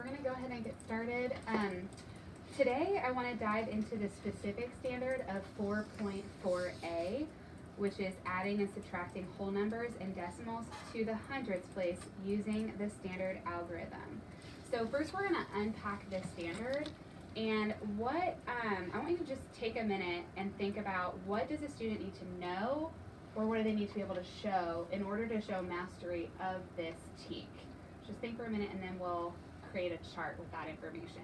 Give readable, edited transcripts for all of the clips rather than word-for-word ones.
going to go ahead and get started. Today I want to dive into the specific standard of 4.4a, which is adding and subtracting whole numbers and decimals to the hundredths place using the standard algorithm. So first we're going to unpack the standard, and what I want you to just take a minute and think about, what does a student need to know, or what do they need to be able to show in order to show mastery of this TEK? Just think for a minute and then we'll create a chart with that information.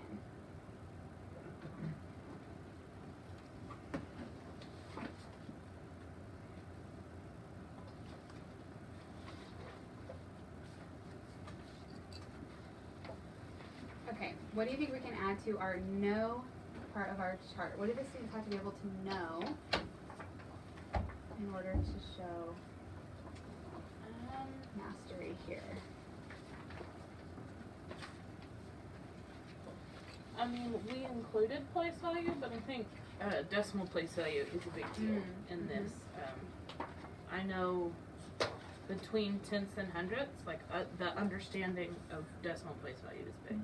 Okay, what do you think we can add to our know part of our chart? What do the students have to be able to know in order to show mastery here? I mean, we included place value, but I think decimal place value is a big deal in this. I know between tenths and hundredths, like the understanding of decimal place value is big.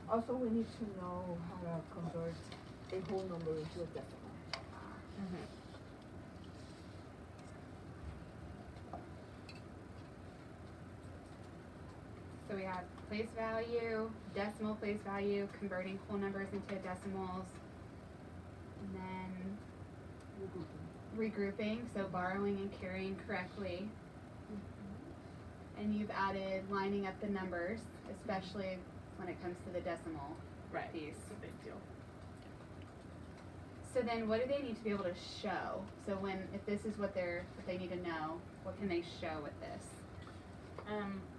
Also, we need to know how to convert a whole number into a decimal. So we have place value, decimal place value, converting whole numbers into decimals, and then regrouping, so borrowing and carrying correctly. And you've added lining up the numbers, especially when it comes to the decimal piece. It's a big deal. So then what do they need to be able to show? So if this is what they need to know, what can they show with this?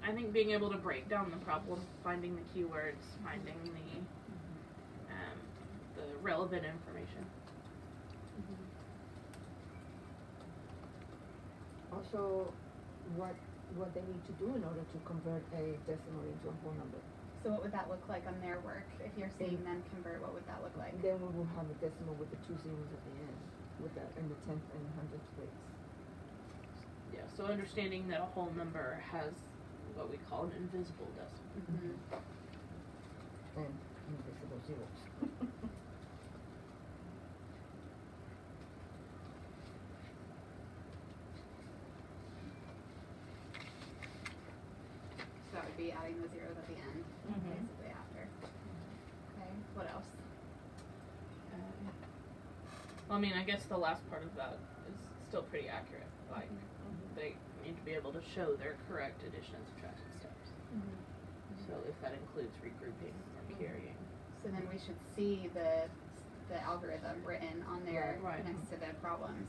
I think being able to break down the problem, finding the keywords, finding the relevant information. Also, what they need to do in order to convert a decimal into a whole number. So what would that look like on their work? If you're seeing them convert, what would that look like? Then we will have a decimal with the 2 zeros at the end, in the tenth and hundredth place. Yeah, so understanding that a whole number has what we call an invisible decimal. And invisible zeros. So that would be adding the zeros at the end, basically after. Okay, what else? Well, I mean, I guess the last part of that is still pretty accurate. Like, they need to be able to show their correct addition and subtraction steps. So if that includes regrouping or carrying. So then we should see the algorithm written on there next to the problems.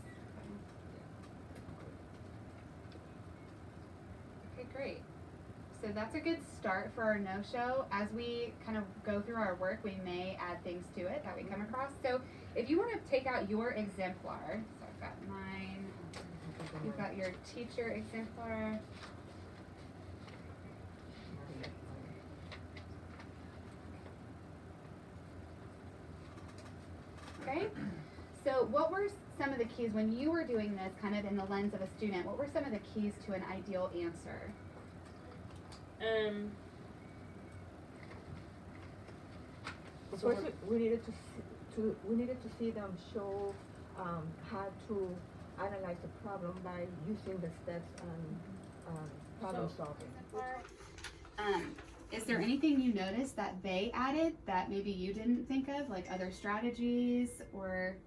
Okay, great. So that's a good start for our no-show. As we kind of go through our work, we may add things to it that we come across. So if you want to take out your exemplar, so I've got mine, you've got your teacher exemplar. Okay, so what were some of the keys when you were doing this kind of in the lens of a student? What were some of the keys to an ideal answer? First, we needed to see them show how to analyze the problem by using the steps and problem solving. Is there anything you noticed that they added that maybe you didn't think of, like other strategies, or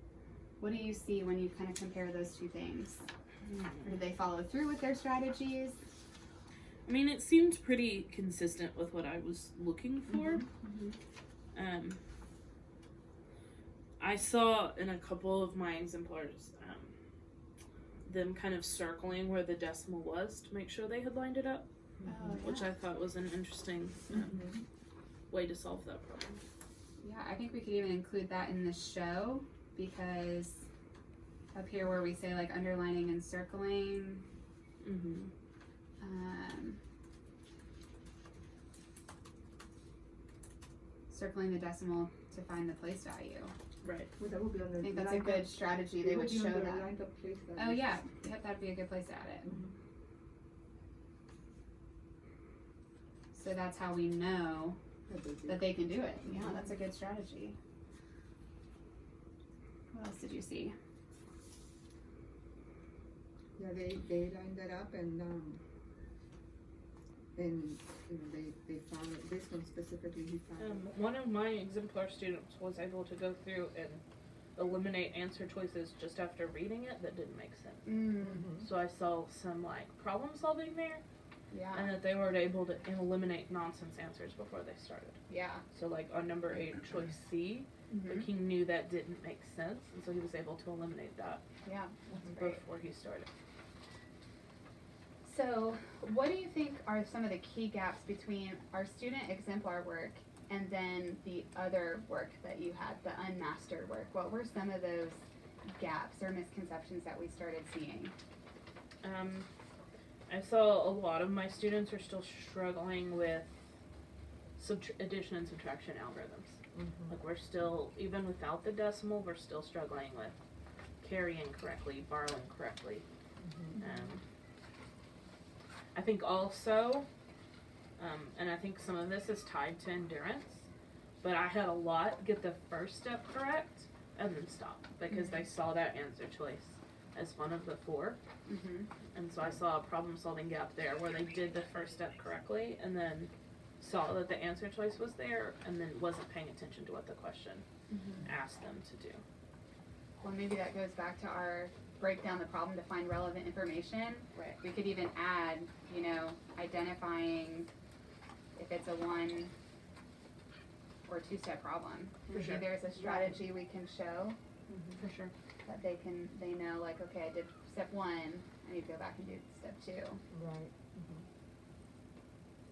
what do you see when you kind of compare those two things? Or did they follow through with their strategies? I mean, it seemed pretty consistent with what I was looking for. I saw in a couple of my exemplars them kind of circling where the decimal was to make sure they had lined it up, which I thought was an interesting way to solve that problem. Yeah, I think we could even include that in the show, because up here where we say like underlining and circling, circling the decimal to find the place value. Right. Well, that would be on the I think that's a good strategy. They would show that. Oh yeah, yep, that'd be a good place to add it. So that's how we know that they can do it. Yeah, that's a good strategy. What else did you see? Yeah, they lined that up and you know, they found this one specifically. He found One of my exemplar students was able to go through and eliminate answer choices just after reading it that didn't make sense. Mm-hmm. So I saw some like problem solving there, Yeah. and that they were able to eliminate nonsense answers before they started. Yeah. So like on number 8, choice C, like he knew that didn't make sense, and so he was able to eliminate that Yeah. That's great. before he started. So, what do you think are some of the key gaps between our student exemplar work and then the other work that you had, the unmastered work? What were some of those gaps or misconceptions that we started seeing? I saw a lot of my students are still struggling with addition and subtraction algorithms. Mm-hmm. Like we're still, even without the decimal, we're still struggling with carrying correctly, borrowing correctly. Mm-hmm. I think also, and I think some of this is tied to endurance, but I had a lot get the first step correct and then stop because they saw that answer choice as one of the 4. And so I saw a problem solving gap there where they did the first step correctly and then saw that the answer choice was there and then wasn't paying attention to what the question asked them to do. Well, maybe that goes back to our break down the problem to find relevant information. Right. We could even add, you know, identifying if it's a 1 or 2-step problem. For sure. Maybe there's a strategy we can show For sure. that they know, like, okay, I did step 1, I need to go back and do step 2. Right.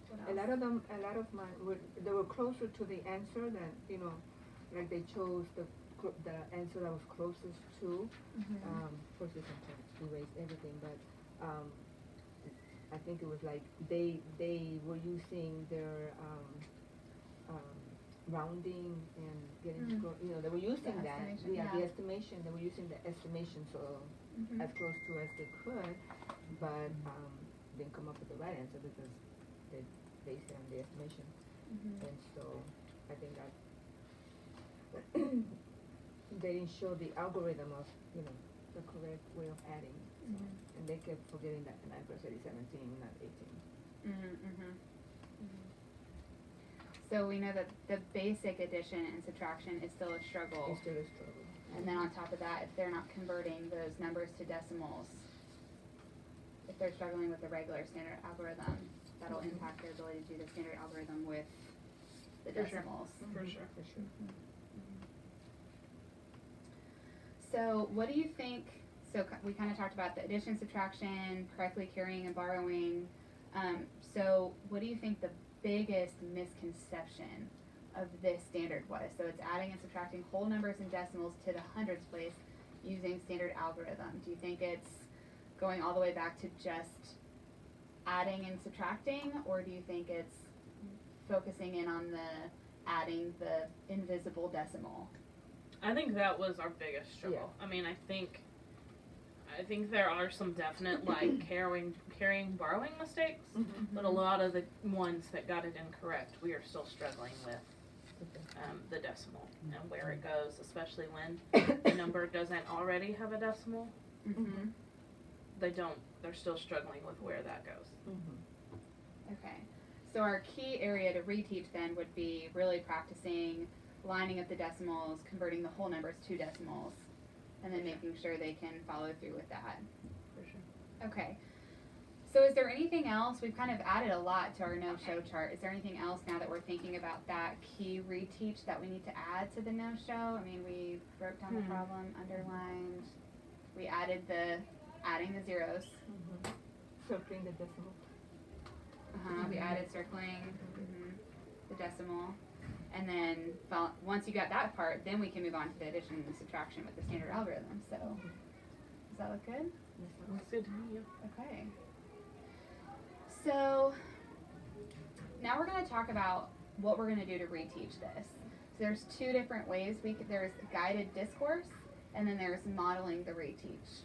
What A else? lot of mine they were closer to the answer than, you know, like they chose the answer that was closest to. Of course, we can erase everything, but I think it was like they were using their rounding and getting you know, they were using The that estimation, the estimation. They were using the estimation, so as close to as they could, but didn't come up with the right answer because they based it on the estimation. And so I think that they didn't show the algorithm of, you know, the correct way of adding. So, and they kept forgetting that 9 plus 8 is 17, not 18. So we know that the basic addition and subtraction is still a struggle. It's still a struggle. And then on top of that, if they're not converting those numbers to decimals, if they're struggling with the regular standard algorithm, that'll impact their ability to do the standard algorithm with the For sure. decimals. For sure. For sure. So what do you think, we kind of talked about the addition, subtraction, correctly carrying and borrowing. So what do you think the biggest misconception of this standard was? So it's adding and subtracting whole numbers and decimals to the hundreds place using standard algorithm. Do you think it's going all the way back to just adding and subtracting, or do you think it's focusing in on the adding the invisible decimal? I think that was our biggest struggle. I mean, I think there are some definite like carrying borrowing mistakes, but a lot of the ones that got it incorrect, we are still struggling with the decimal and where it goes, especially when the number doesn't already have a decimal. They're still struggling with where that goes. Okay. So our key area to reteach then would be really practicing lining up the decimals, converting the whole numbers to decimals, and then making sure they can follow through with that. For sure. Okay. So is there anything else? We've kind of added a lot to our no-show chart. Is there anything else now that we're thinking about that key reteach that we need to add to the no-show? I mean, we broke down the problem, underlined, we added adding the zeros. Circling the decimal. We added circling the decimal. And then once you got that part, then we can move on to the addition and subtraction with the standard algorithm. So does that look good? That's good to me. Okay. So now we're going to talk about what we're going to do to reteach this. So there's 2 different ways. There's guided discourse, and then there's modeling the reteach.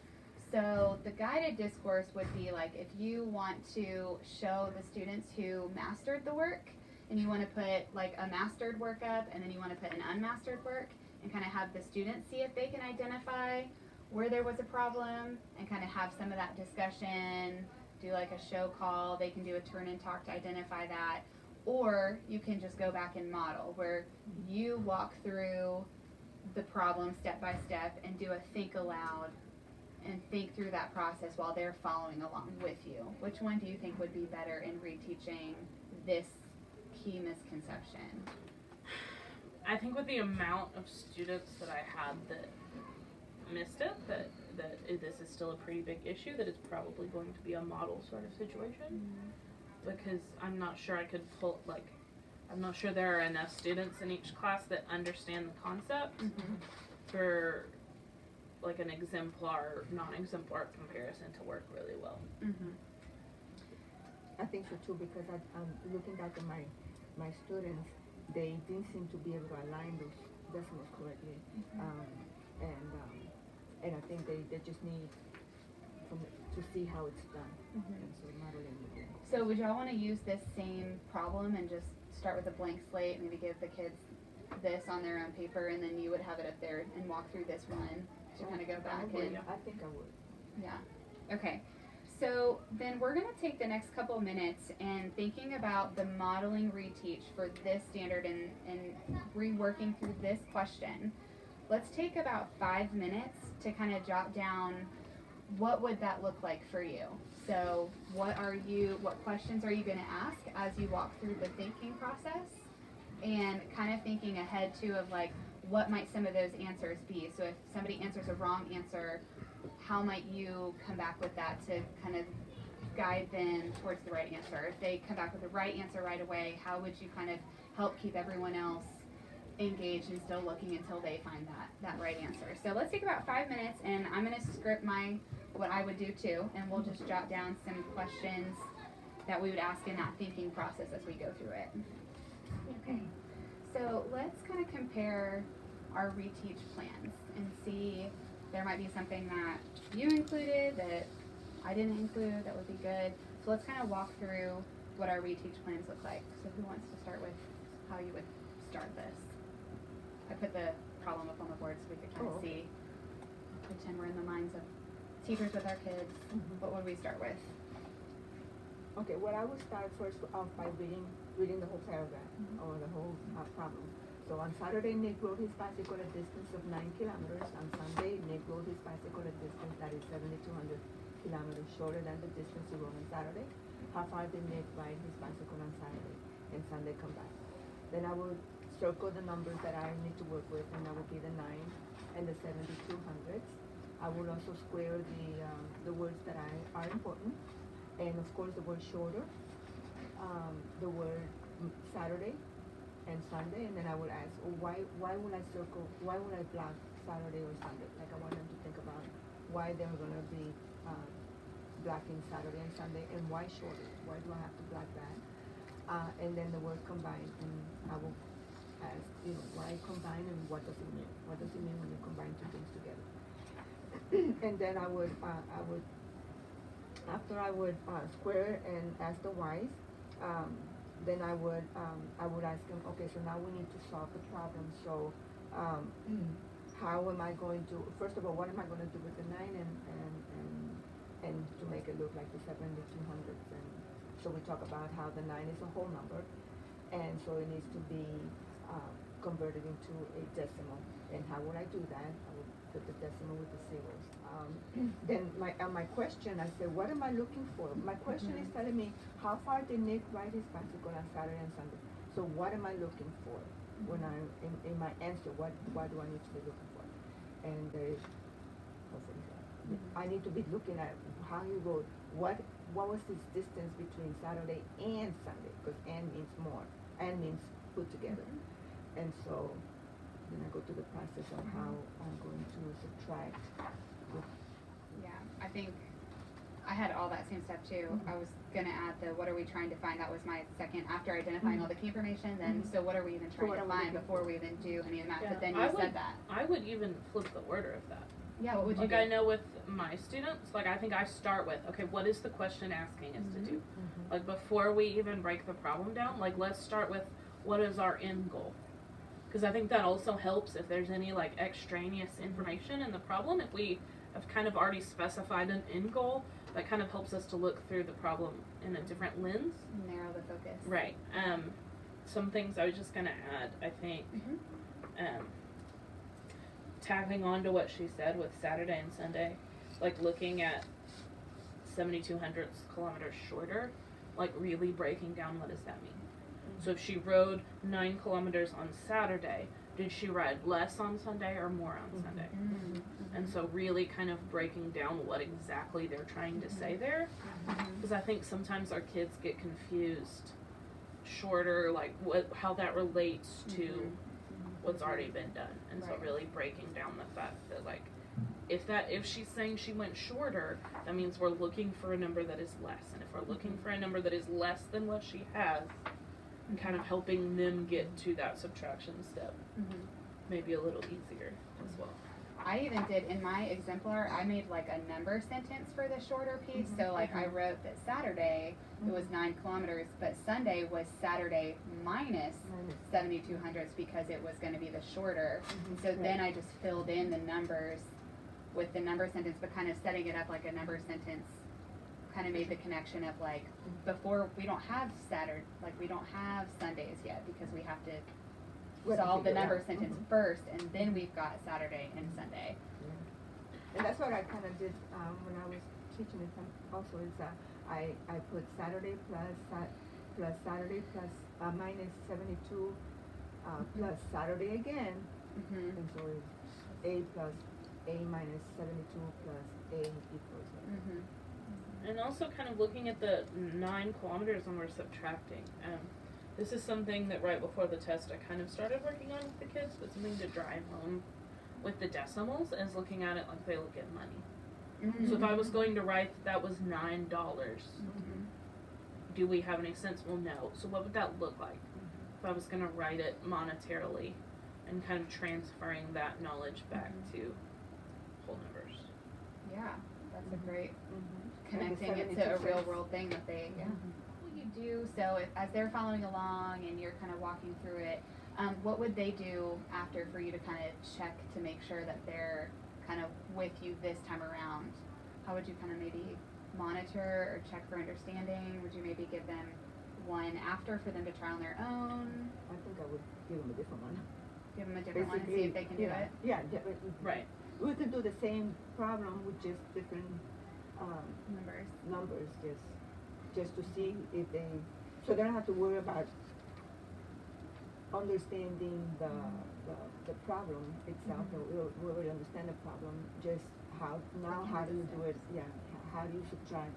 So the guided discourse would be like if you want to show the students who mastered the work, and you want to put like a mastered work up, and then you want to put an unmastered work, and kind of have the students see if they can identify where there was a problem, and kind of have some of that discussion, do like a show call, they can do a turn and talk to identify that, or you can just go back and model, where you walk through the problem step by step and do a think aloud and think through that process while they're following along with you. Which one do you think would be better in reteaching this key misconception? I think with the amount of students that I had that missed it, that this is still a pretty big issue, that it's probably going to be a model sort of situation. Because I'm not sure I could pull, like, I'm not sure there are enough students in each class that understand the concept for like an exemplar, non-exemplar comparison to work really well. I think so too, because I'm looking back at my students, they didn't seem to be able to align those decimals correctly. And I think they just need to see how it's done. And so modeling would be. So would y'all want to use this same problem and just start with a blank slate, maybe give the kids this on their own paper, and then you would have it up there and walk through this one to kind of go back and... I think I would. Yeah. Okay. So then we're going to take the next couple minutes and thinking about the modeling reteach for this standard and reworking through this question. Let's take about 5 minutes to kind of jot down what would that look like for you. So what questions are you going to ask as you walk through the thinking process, and kind of thinking ahead too of like what might some of those answers be. So if somebody answers a wrong answer, how might you come back with that to kind of guide them towards the right answer? If they come back with the right answer right away, how would you kind of help keep everyone else engaged and still looking until they find that right answer? So let's take about 5 minutes, and I'm going to script what I would do too, and we'll just jot down some questions that we would ask in that thinking process as we go through it. Okay, so let's kind of compare our reteach plans and see there might be something that you included that I didn't include that would be good. So let's kind of walk through what our reteach plans look like. So who wants to start with how you would start this? I put the problem up on the board so we could kind of see, pretend we're in the minds of teachers with our kids. What would we start with? Okay, well, I would start first off by reading the whole paragraph or the whole problem. So on Saturday, Nick rode his bicycle a distance of 9 kilometers. On Sunday, Nick rode his bicycle a distance that is 7,200 kilometers shorter than the distance he rode on Saturday. How far did Nick ride his bicycle on Saturday and Sunday come back? Then I would circle the numbers that I need to work with, and that would be the 9 and the 7,200s. I would also square the words that are important, and of course the word shorter, the word Saturday and Sunday, and then I would ask, why would I block Saturday or Sunday? Like I want them to think about why they're going to be blocking Saturday and Sunday, and why shorter? Why do I have to block that? And then the word combine, and I will ask, why combine, and what does it mean? What does it mean when you combine two things together? And then I would after I would square and ask the whys, then I would ask them, okay, so now we need to solve the problem. So how am I going to, first of all, what am I going to do with the 9 and to make it look like the 7,200s? And so we talk about how the 9 is a whole number, and so it needs to be converted into a decimal. And how would I do that? I would put the decimal with the zeros. Then my question, I said, what am I looking for? My question is telling me, how far did Nick ride his bicycle on Saturday and Sunday? So what am I looking for when I'm in my answer? What do I need to be looking for? And there is, I need to be looking at how you wrote, what was this distance between Saturday and Sunday? Because and means more, and means put together. And so then I go through the process of how I'm going to subtract. Yeah, I think I had all that same stuff too. I was gonna add the what are we trying to find? That was my second after identifying all the key information. Then so what are we even trying to find before we even do any of that? Yeah, But then you said that. I would even flip the order of that. Yeah, what would you Like do? I know with my students, like I think I start with, okay, what is the question asking us to do? Like before we even break the problem down, like let's start with what is our end goal? Because I think that also helps if there's any like extraneous information in the problem. If we have kind of already specified an end goal, that kind of helps us to look through the problem in a different lens. Narrow the focus. Right. Some things I was just gonna add, I think, tagging on to what she said with Saturday and Sunday, like looking at 7,200 kilometers shorter, like really breaking down what does that mean. So if she rode 9 kilometers on Saturday, did she ride less on Sunday or more on Sunday? And so really kind of breaking down what exactly they're trying to say there. Because I think sometimes our kids get confused shorter, like how that relates to what's already been done. And so really breaking down the fact that like if she's saying she went shorter, that means we're looking for a number that is less. And if we're looking for a number that is less than what she has, and kind of helping them get to that subtraction step maybe a little easier as well. I even did in my exemplar, I made like a number sentence for the shorter piece. So like I wrote that Saturday it was 9 kilometers, but Sunday was Saturday minus 7,200 because it was going to be the shorter. So then I just filled in the numbers with the number sentence, but kind of setting it up like a number sentence. Kind of made the connection of like before we don't have Saturday, like we don't have Sundays yet because we have to solve the number sentence first, and then we've got Saturday and Sunday. And that's what I kind of did when I was teaching it. Also, is I put Saturday plus Saturday plus minus 72 plus Saturday again, and so it's A plus A minus 72 plus A equals. And also kind of looking at the 9 kilometers when we're subtracting. This is something that right before the test I kind of started working on with the kids, but something to drive home with the decimals is looking at it like they look at money. So if I was going to write that was $9, do we have any sense? Well, no. So what would that look like if I was going to write it monetarily and kind of transferring that knowledge back to whole numbers? Yeah, that's a great connecting it to a real world thing that they what will you do so if as they're following along and you're kind of walking through it, what would they do after for you to kind of check to make sure that they're kind of with you this time around? How would you kind of maybe monitor or check for understanding? Would you maybe give them one after for them to try on their own? I think I would give them a different one. Give them a different one and see if they can do it? Yeah, right. We can do the same problem with just different numbers, just to see if they, so they don't have to worry about understanding the problem itself. We already understand the problem. Just how do you do it? Yeah, how do you subtract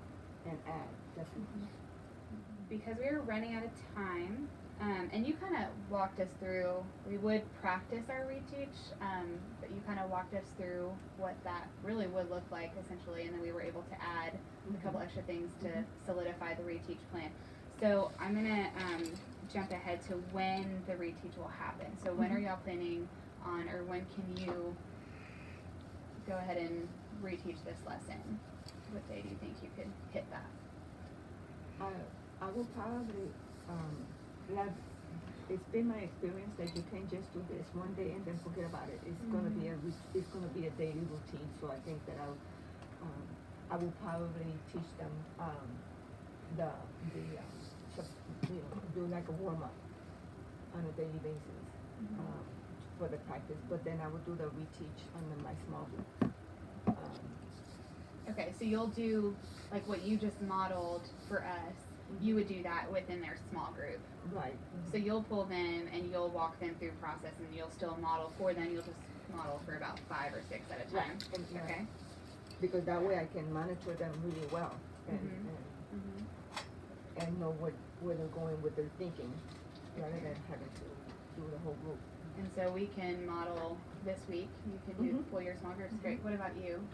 and add? That's Because we were running out of time, and you kind of walked us through. We would practice our reteach, but you kind of walked us through what that really would look like essentially, and then we were able to add a couple extra things to solidify the reteach plan. So I'm gonna jump ahead to when the reteach will happen. So when are y'all planning on, or when can you go ahead and reteach this lesson? What day do you think you could hit that? I will probably, it's been my experience that you can't just do this one day and then forget about it. It's gonna be a daily routine. So I think that I will probably teach them do like a warm up on a daily basis for the practice. But then I will do the reteach on my small group. Okay, so you'll do like what you just modeled for us. You would do that within their small group. Right. So you'll pull them and you'll walk them through process, and you'll still model for them. You'll just model for about 5 or 6 at a time. Right. Okay. Because that way I can monitor them really well and know where they're going with their thinking, rather than having to do the whole group. And so we can model this week. You can do pull your small groups. Great. What about you?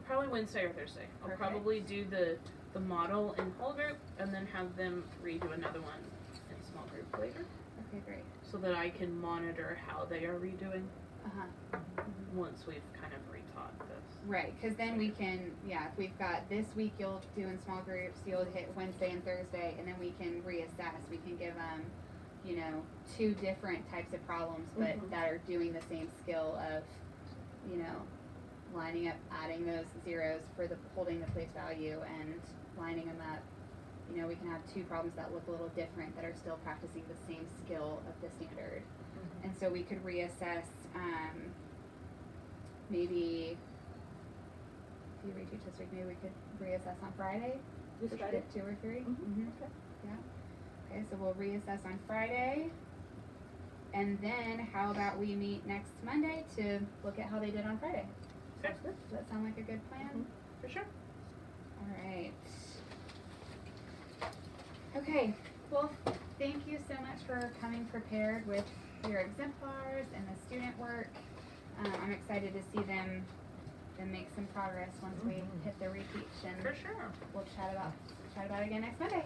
Probably Wednesday or Thursday. I'll probably do the model in whole group and then have them redo another one in small group later. Okay, great. So that I can monitor how they are redoing. once we've kind of retaught this. Right, because then we can, if we've got this week you'll do in small groups, you'll hit Wednesday and Thursday, and then we can reassess. We can give them, you know, 2 different types of problems, but that are doing the same skill of, you know, lining up, adding those zeros for the holding the place value and lining them up. You know, we can have 2 problems that look a little different that are still practicing the same skill of the standard. And so we could reassess, maybe, if you reteach this week, maybe we could reassess on Friday? This Friday? 2 or 3? Okay. Okay, so we'll reassess on Friday. And then how about we meet next Monday to look at how they did on Friday? Okay. Does that sound like a good plan? For sure. All right. Okay, well, thank you so much for coming prepared with your exemplars and the student work. I'm excited to see them make some progress once we hit the reteach, and For sure. we'll chat about it again next Monday.